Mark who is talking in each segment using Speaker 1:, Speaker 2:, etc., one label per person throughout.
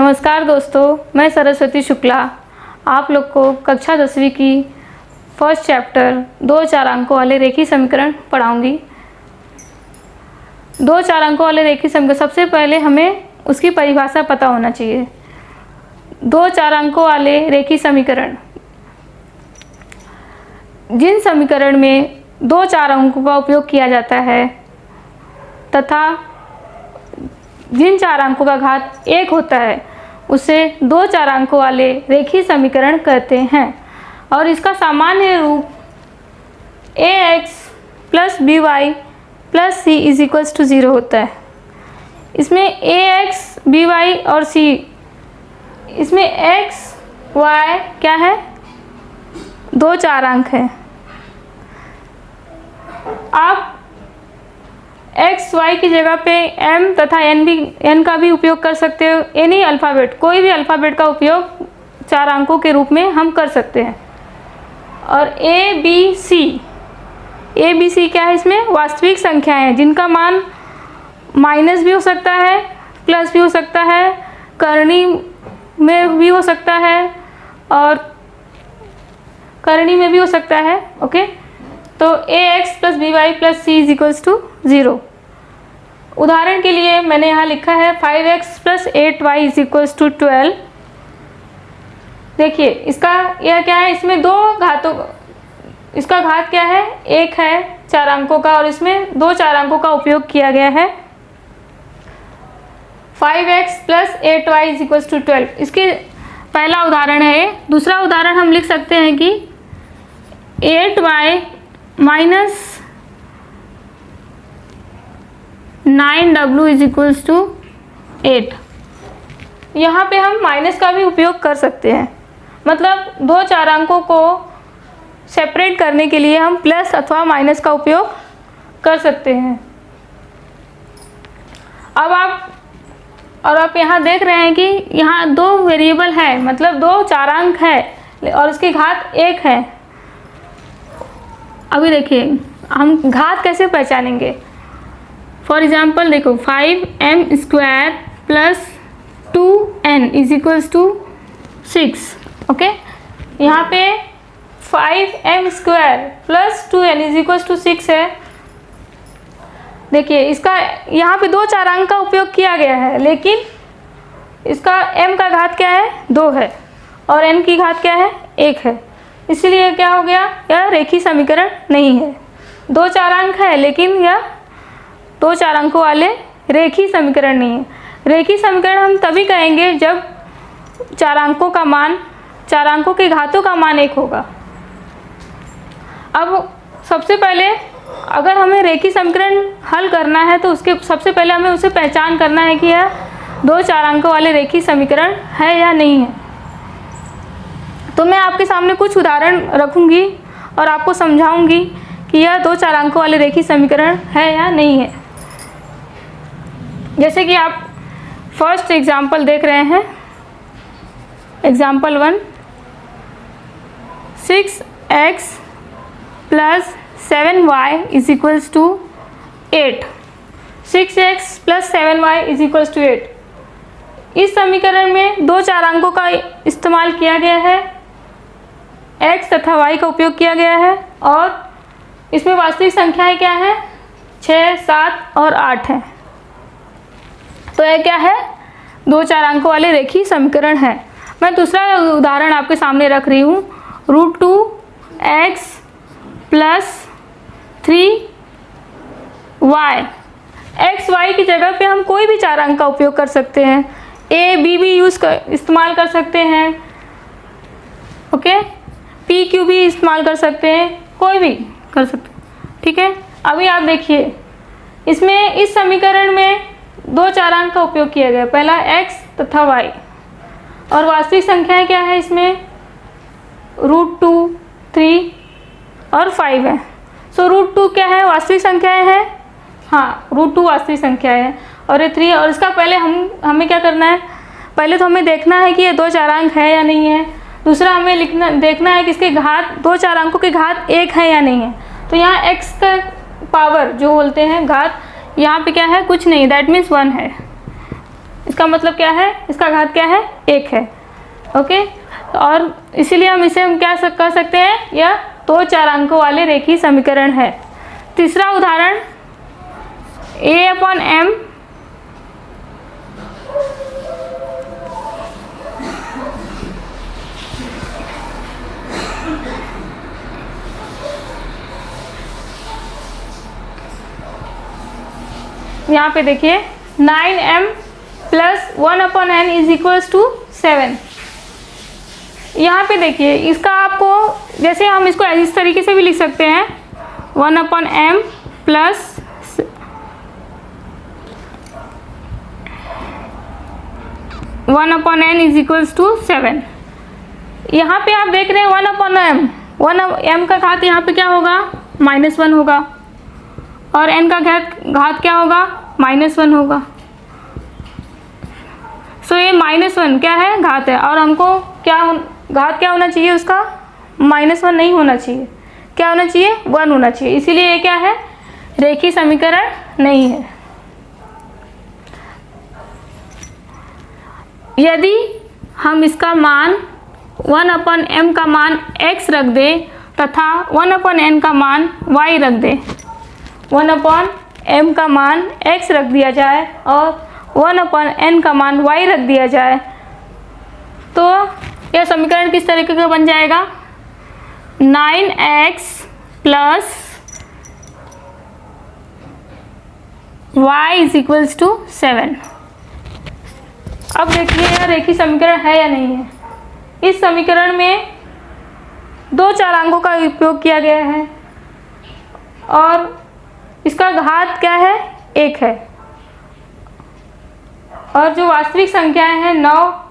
Speaker 1: नमस्कार दोस्तों, मैं सरस्वती शुक्ला आप लोग को कक्षा 10वीं की फर्स्ट चैप्टर 2-4 अंकों वाले रेखीय समीकरण पढ़ाऊंगी। 2-4 अंकों वाले रेखीय समीकरण, सबसे पहले हमें उसकी परिभाषा पता होना चाहिए। 2-4 अंकों वाले रेखीय समीकरण, जिन समीकरण में 2-4 अंकों का उपयोग किया जाता है तथा जिन 4 अंकों का घात 1 होता है उसे 2-4 अंकों वाले रेखीय समीकरण कहते हैं। और इसका सामान्य रूप ax plus by plus c is equals to 0 होता है। इसमें ax, by और c, इसमें x, y क्या है? 2-4 अंक है। आप x, y की जगह पे m तथा n का भी उपयोग कर सकते हो। एनी अल्फ़ाबेट, कोई भी अल्फ़ाबेट का उपयोग 4 अंकों के रूप में हम कर सकते हैं। और a b c क्या है? इसमें वास्तविक संख्याएं हैं जिनका मान माइनस भी हो सकता है, प्लस भी हो सकता है, करनी में भी हो सकता है और करनी में भी हो सकता है। ओके, तो ax plus by plus c is equals to 0। उदाहरण के लिए मैंने यहाँ लिखा है 5x plus 8y is equals to 12। देखिए इसका यह क्या है, इसमें 2 घातों, इसका घात क्या है? 1 है 4 अंकों का, और इसमें 2-4 अंकों का उपयोग किया गया है। 5x plus 8y is equals to 12, इसके पहला उदाहरण है। दूसरा उदाहरण हम लिख सकते हैं कि 8y minus 9w is equals to 8। यहाँ पे हम माइनस का भी उपयोग कर सकते हैं, मतलब 2-4 अंकों को सेपरेट करने के लिए हम प्लस अथवा माइनस का उपयोग कर सकते हैं। अब आप यहाँ देख रहे हैं कि यहाँ 2 वेरिएबल है, मतलब 2-4 अंक है और इसकी घात 1 है। अभी देखिए हम घात कैसे पहचानेंगे। फॉर एग्जाम्पल देखो 5m square plus 2n is equals to 6। Okay, यहाँ पे 5m square plus 2n is equals to 6 है। देखिए इसका यहाँ पे 2-4 अंक का उपयोग किया गया है, लेकिन इसका m का घात क्या है? 2 है और n की घात क्या है? 1 है। इसलिए क्या हो गया? यह रेखीय समीकरण नहीं है। 2-4 अंक है लेकिन यह 2-4 अंकों वाले रेखीय समीकरण नहीं है। रेखीय समीकरण हम तभी कहेंगे जब 4 अंकों का मान, 4 अंकों के घातों का मान 1 होगा। अब सबसे पहले अगर हमें रेखीय समीकरण हल करना है तो उसके सबसे पहले हमें उसे पहचान करना है कि यह 2-4 अंकों वाले रेखीय समीकरण है या नहीं है। तो मैं आपके सामने कुछ उदाहरण रखूंगी और आपको समझाऊंगी कि यह 2-4 अंकों वाले रेखीय समीकरण है या नहीं है। जैसे कि आप फर्स्ट एग्जाम्पल देख रहे हैं, example 1, 6x plus 7y is equals to 8। 6x plus 7y is equals to 8। इस समीकरण में 2-4 अंकों का इस्तेमाल किया गया है, x तथा y का उपयोग किया गया है, और इसमें वास्तविक संख्याएं क्या है? 6, 7 और 8 है। तो यह क्या है? 2-4 अंकों वाले रेखीय समीकरण है। मैं दूसरा उदाहरण आपके सामने रख रही हूँ। √2x plus 3y। x, y की जगह पे हम कोई भी 4 अंक का उपयोग कर सकते हैं। a, b भी इस्तेमाल कर सकते हैं। ओके, p, q भी इस्तेमाल कर सकते हैं, कोई भी कर सकते हैं। ठीक है, अभी आप देखिए इसमें इस समीकरण में 2-4 अंक का उपयोग किया गया, पहला x तथा y, और वास्तविक संख्याएं क्या है? इसमें √2, 3 और 5 है। सो √2 क्या है? वास्तविक संख्याएं हैं। हाँ, √2 वास्तविक संख्या है और ये 3, और इसका पहले हमें क्या करना है? पहले तो हमें देखना है कि ये 2-4 अंक है या नहीं है। दूसरा हमें देखना है कि इसके घात, 2-4 अंकों के घात 1 है या नहीं है। तो यहाँ x का पावर जो बोलते हैं घात, यहाँ पे क्या है? कुछ नहीं, दैट मीन्स 1 है। इसका मतलब क्या है, इसका घात क्या है, 1 है। ओके, और इसीलिए हम क्या कह सकते हैं, यह 2 चरांकों वाले रेखीय समीकरण है। तीसरा उदाहरण A/m यहाँ पे देखिए 9m plus 1/n is equals to 7। यहाँ पे देखिए इसका आपको, जैसे हम इसको इस तरीके से भी लिख सकते हैं 1/m plus 1/n is equals to 7। यहाँ पे आप देख रहे हैं 1/m, 1m का घात यहाँ पे क्या होगा, -1 होगा, और n का घात क्या होगा, -1 होगा। सो ये -1 क्या है, घात है, और हमको घात क्या होना चाहिए उसका, -1 नहीं होना चाहिए, क्या होना चाहिए, 1 होना चाहिए। इसीलिए ये क्या है, रेखीय समीकरण नहीं है। यदि हम इसका मान 1/m का मान x रख दें तथा 1/n का मान y रख दें, 1/m का मान x रख दिया जाए और 1/n का मान y रख दिया जाए, तो यह समीकरण किस तरीके का बन जाएगा, 9x plus y is equals to 7। अब देखिए यह रेखीय समीकरण है या नहीं है। इस समीकरण में 2 चरांकों का उपयोग किया गया है और इसका घात क्या है, 1 है, और जो वास्तविक संख्याएं हैं 9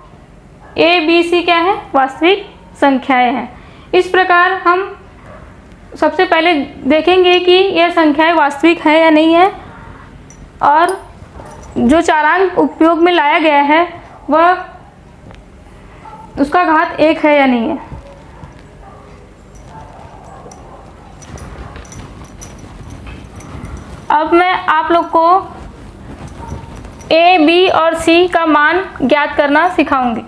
Speaker 1: A B C क्या है, वास्तविक संख्याएं हैं। इस प्रकार हम सबसे पहले देखेंगे कि यह संख्याएं वास्तविक है या नहीं है, और जो चरांक उपयोग में लाया गया है वह उसका घात 1 है या नहीं है। अब मैं आप लोग को A, B और C का मान ज्ञात करना सिखाऊंगी।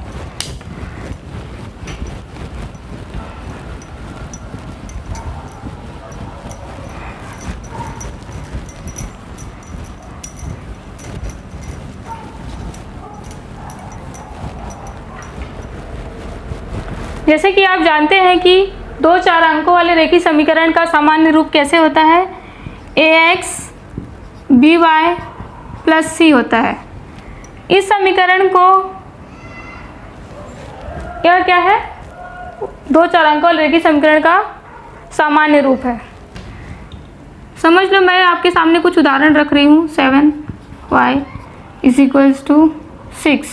Speaker 1: जैसे कि आप जानते हैं कि 2 चरांकों वाले रेखीय समीकरण का सामान्य रूप कैसे होता है, ax by प्लस c होता है। इस समीकरण को यह क्या है, 2 चरांकों वाले रेखीय समीकरण का सामान्य रूप है। समझ लो, मैं आपके सामने कुछ उदाहरण रख रही हूँ। 7y इज इक्वल्स टू 6,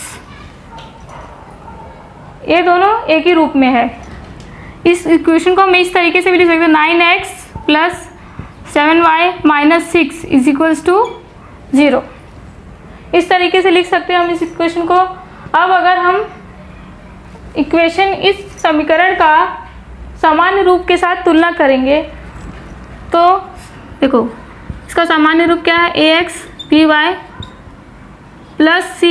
Speaker 1: ये दोनों एक ही रूप में है। इस इक्वेशन को हम इस तरीके से भी लिख सकते हैं, 9x plus 7y minus 6 is equals to 0। इस तरीके से लिख सकते हैं हम इस इक्वेशन को। अब अगर हम इक्वेशन इस समीकरण का सामान्य रूप के साथ तुलना करेंगे तो देखो इसका सामान्य रूप क्या है, ax by plus c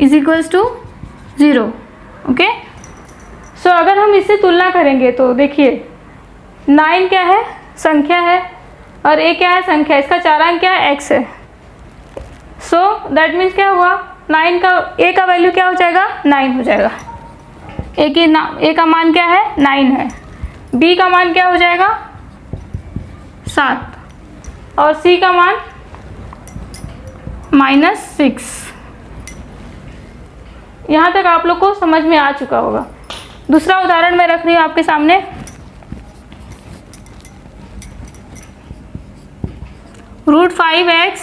Speaker 1: is equals to 0। Okay, so अगर हम इससे तुलना करेंगे तो देखिए 9 क्या है, संख्या है, और a क्या है, संख्या। इसका चारांक क्या है, x है। सो दैट मीन्स क्या हुआ, 9 का a का वैल्यू क्या हो जाएगा, 9 हो जाएगा। a का मान क्या है, 9 है। b का मान क्या हो जाएगा, 7, और c का मान -6। यहाँ तक आप लोग को समझ में आ चुका होगा। दूसरा उदाहरण मैं रख रही हूँ आपके सामने। √5x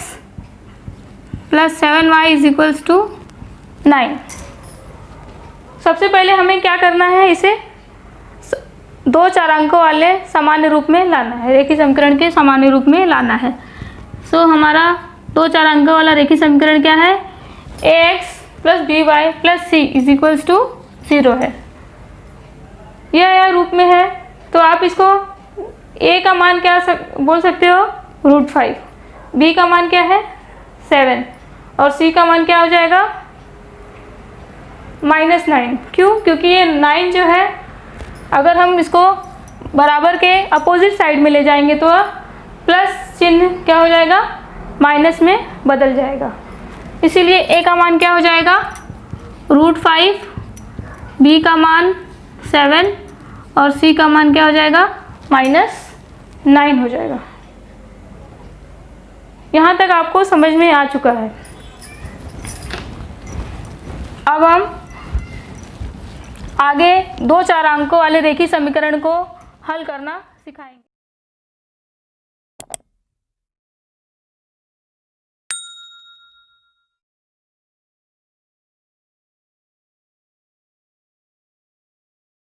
Speaker 1: plus 7y is equals to 9। सबसे पहले हमें क्या करना है, इसे 2 चरांकों वाले सामान्य रूप में लाना है, रेखीय समीकरण के सामान्य रूप में लाना है। सो हमारा 2 चरांकों वाला रेखीय समीकरण क्या है, ax plus by plus c is equals to 0 है। यह रूप में है, तो आप इसको a का मान क्या बोल सकते हो, √5, b का मान क्या है, 7, और c का मान क्या हो जाएगा, -9। क्यों? क्योंकि ये 9 जो है अगर हम इसको बराबर के अपोजिट साइड में ले जाएंगे तो प्लस चिन्ह क्या हो जाएगा, माइनस में बदल जाएगा। इसीलिए a का मान क्या हो जाएगा, √5, b का मान 7 और c का मान क्या हो जाएगा, -9 हो जाएगा। यहाँ तक आपको समझ में आ चुका है। अब हम आगे 2 4 अंकों वाले रेखीय समीकरण को हल करना सिखाएंगे।